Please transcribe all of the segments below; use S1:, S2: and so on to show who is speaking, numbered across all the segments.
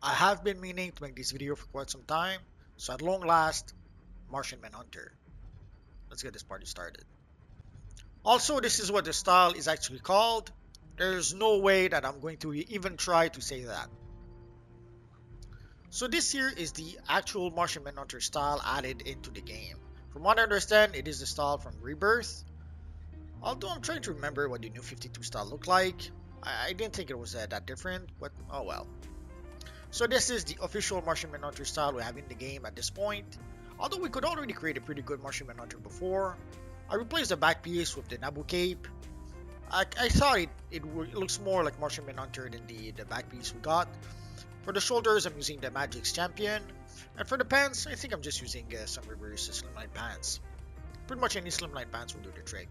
S1: I have been meaning to make this video for quite some time, so at long last, Martian Manhunter. Let's get this party started. Also, this is what the style is actually called. There's no way that I'm going to even try to say that. So this here is the actual Martian Manhunter style added into the game. From what I understand, it is the style from Rebirth. Although I'm trying to remember what the new 52 style looked like. I didn't think it was that different, but oh well. So this is the official Martian Manhunter style we have in the game at this point. Although we could already create a pretty good Martian Manhunter before. I replaced the back piece with the Nabu cape. I thought it looks more like Martian Manhunter than the back piece we got. For the shoulders, I'm using the Magic's Champion. And for the pants, I think I'm just using some reverse slimline pants. Pretty much any slimline pants will do the trick.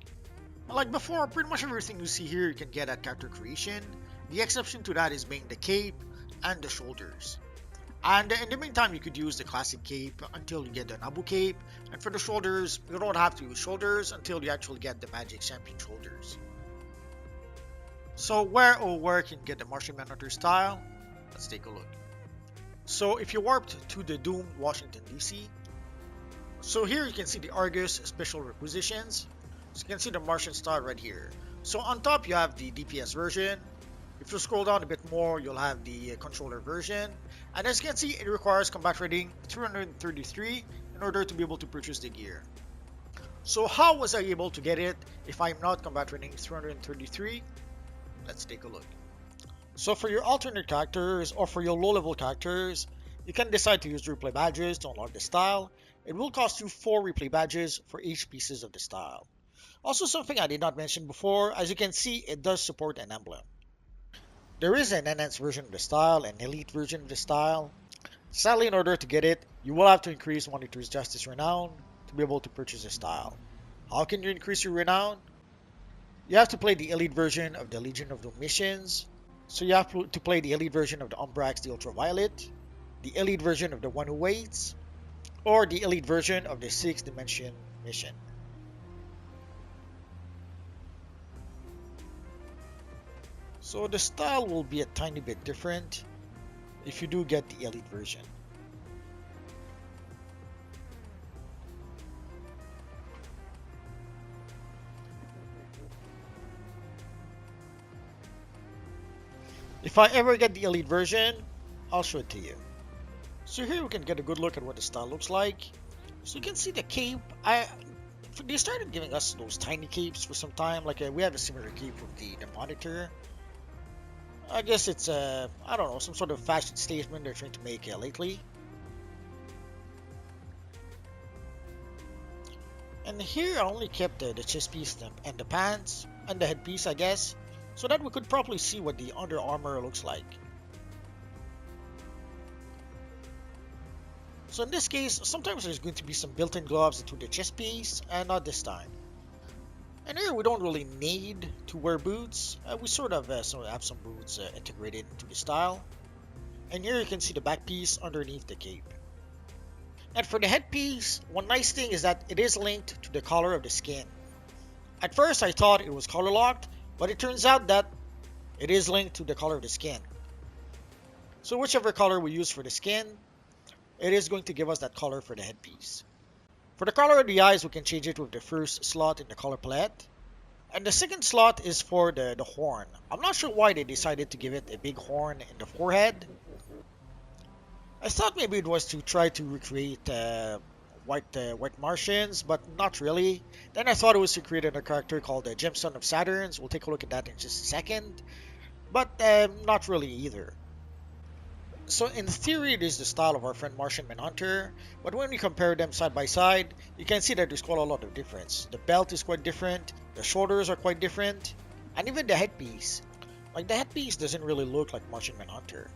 S1: Like before, pretty much everything you see here you can get at character creation. The exception to that is being the cape and the shoulders. And in the meantime, you could use the classic cape until you get the Nabu cape. And for the shoulders, you don't have to use shoulders until you actually get the Magic Champion shoulders. So where can you get the Martian Manhunter style? Let's take a look. So if you warped to the Doom, Washington DC, so here you can see the Argus special requisitions. So you can see the Martian style right here. So on top you have the DPS version. If you scroll down a bit more, you'll have the controller version. And as you can see, it requires combat rating 333 in order to be able to purchase the gear. So how was I able to get it if I'm not combat rating 333? Let's take a look. So for your alternate characters or for your low level characters, you can decide to use replay badges to unlock the style. It will cost you 4 replay badges for each pieces of the style. Also, something I did not mention before, as you can see, it does support an emblem. There is an enhanced version of the style, an elite version of the style. Sadly, in order to get it, you will have to increase Monitor's Justice Renown to be able to purchase the style. How can you increase your renown? You have to play the elite version of the Legion of Doom missions. So you have to play the elite version of the Umbrax the Ultraviolet, the elite version of the One Who Waits, or the elite version of the 6th Dimension mission. So the style will be a tiny bit different if you do get the elite version. If I ever get the elite version, I'll show it to you. So here we can get a good look at what the style looks like. So you can see the cape. They started giving us those tiny capes for some time. Like we have a similar cape with the Monitor. I guess it's I don't know, some sort of fashion statement they're trying to make lately. And here I only kept the chest piece and the pants and the headpiece, I guess, so that we could properly see what the under armor looks like. So in this case, sometimes there's going to be some built-in gloves into the chest piece, and not this time. And here we don't really need to wear boots. We sort of have some boots integrated into the style. And here you can see the back piece underneath the cape. And for the headpiece, one nice thing is that it is linked to the color of the skin. At first I thought it was color locked, but it turns out that it is linked to the color of the skin. So whichever color we use for the skin, it is going to give us that color for the headpiece. For the color of the eyes, we can change it with the first slot in the color palette. And the second slot is for the horn. I'm not sure why they decided to give it a big horn in the forehead. I thought maybe it was to try to recreate white Martians, but not really. Then I thought it was to create a character called the Gemstone of Saturns. We'll take a look at that in just a second. But not really either. So in theory, it is the style of our friend Martian Manhunter, but when we compare them side by side, you can see that there's quite a lot of difference. The belt is quite different, the shoulders are quite different, and even the headpiece. Like the headpiece doesn't really look like Martian Manhunter.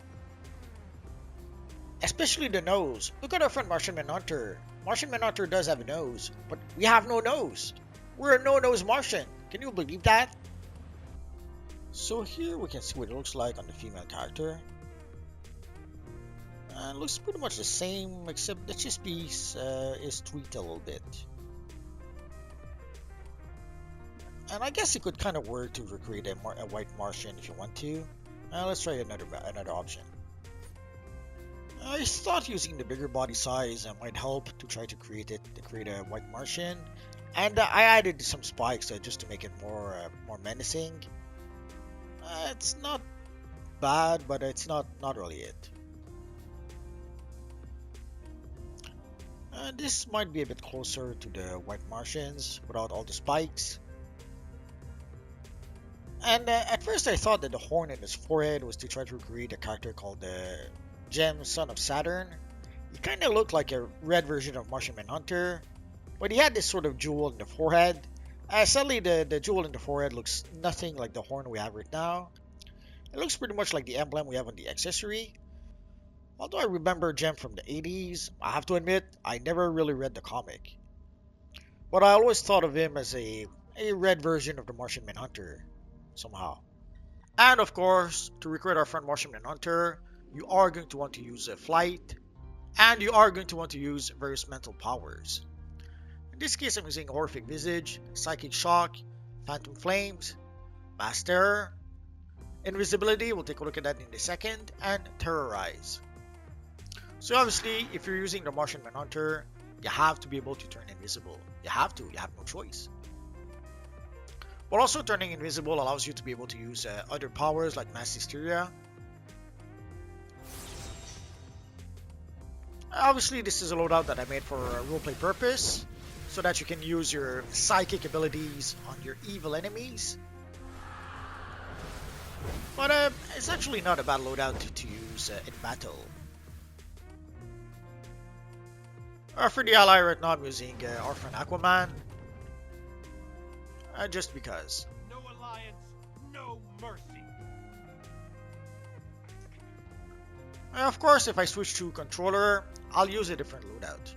S1: Especially the nose. Look at our friend Martian Manhunter. Martian Manhunter does have a nose, but we have no nose. We're a no-nose Martian. Can you believe that? So here we can see what it looks like on the female character. And looks pretty much the same, except the chest piece is tweaked a little bit. And I guess you could kind of work to recreate a white Martian if you want to. Let's try another option. I thought using the bigger body size might help to try to create a white Martian, and I added some spikes just to make it more menacing. It's not bad, but it's not really it. This might be a bit closer to the white Martians without all the spikes. And at first I thought that the horn in his forehead was to try to create a character called the Gem Son of Saturn. He kind of looked like a red version of Martian Manhunter, but he had this sort of jewel in the forehead. Sadly, the jewel in the forehead looks nothing like the horn we have right now. It looks pretty much like the emblem we have on the accessory. Although I remember Gem from the 80s, I have to admit, I never really read the comic. But I always thought of him as a red version of the Martian Manhunter, somehow. And of course, to recruit our friend Martian Manhunter, you are going to want to use a flight, and you are going to want to use various mental powers. In this case, I'm using Horrific Visage, Psychic Shock, Phantom Flames, Mass Terror, Invisibility, we'll take a look at that in a second, and Terrorize. So obviously, if you're using the Martian Manhunter, you have to be able to turn invisible. You have no choice. But also turning invisible allows you to be able to use other powers like Mass Hysteria. Obviously, this is a loadout that I made for a roleplay purpose, so that you can use your psychic abilities on your evil enemies. But it's actually not a bad loadout to use in battle. For the ally right now, I'm using our friend Aquaman. Just because.
S2: No alliance, no mercy.
S1: Of course, if I switch to controller, I'll use a different loadout.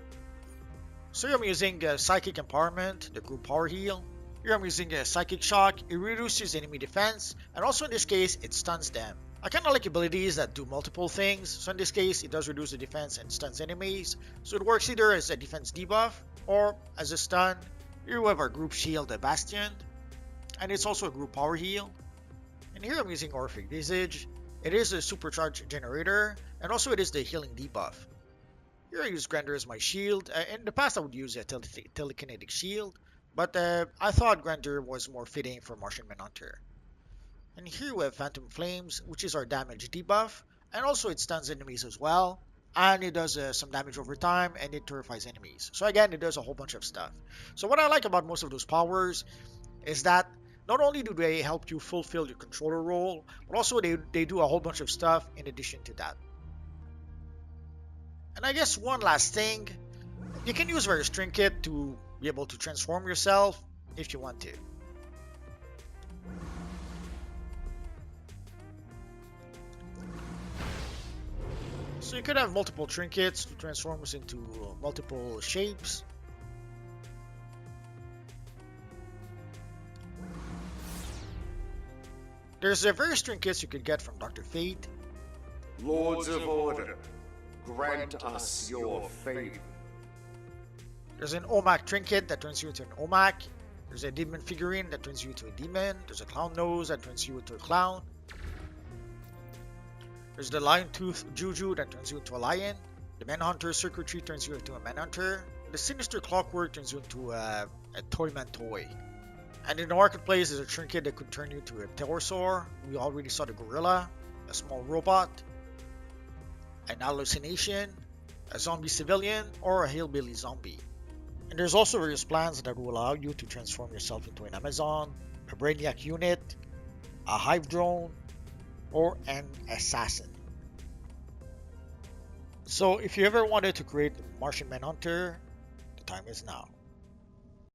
S1: So here I'm using Psychic Empowerment, the group power heal. Here I'm using Psychic Shock, it reduces enemy defense, and also in this case, it stuns them. I kinda like abilities that do multiple things, so in this case, it does reduce the defense and stuns enemies. So it works either as a defense debuff, or as a stun. Here we have our group shield, the Bastion, and it's also a group power heal. And here I'm using Horrific Visage. It is a supercharged generator, and also it is the healing debuff. Here I use Grandeur as my shield. In the past I would use a telekinetic shield, but I thought Grandeur was more fitting for Martian Manhunter. And here we have Phantom Flames, which is our damage debuff, and also it stuns enemies as well. And it does some damage over time, and it terrifies enemies. So again, it does a whole bunch of stuff. So what I like about most of those powers is that not only do they help you fulfill your controller role, but also they do a whole bunch of stuff in addition to that. And I guess one last thing, you can use various trinkets to be able to transform yourself if you want to. So you could have multiple trinkets to transform us into multiple shapes. There's various trinkets you could get from Dr. Fate.
S3: Lords of Order, grant us your favor.
S1: There's an Omak trinket that turns you into an Omak. There's a demon figurine that turns you into a demon. There's a clown nose that turns you into a clown. There's the lion tooth Juju that turns you into a lion. The Manhunter circuitry turns you into a Manhunter. The sinister clockwork turns you into a Toyman toy. And in the marketplace, there's a trinket that could turn you into a pterosaur. We already saw the gorilla, a small robot, an hallucination, a zombie civilian, or a hillbilly zombie. And there's also various plans that will allow you to transform yourself into an Amazon, a Brainiac unit, a hive drone, or an assassin. So if you ever wanted to create Martian Manhunter, the time is now.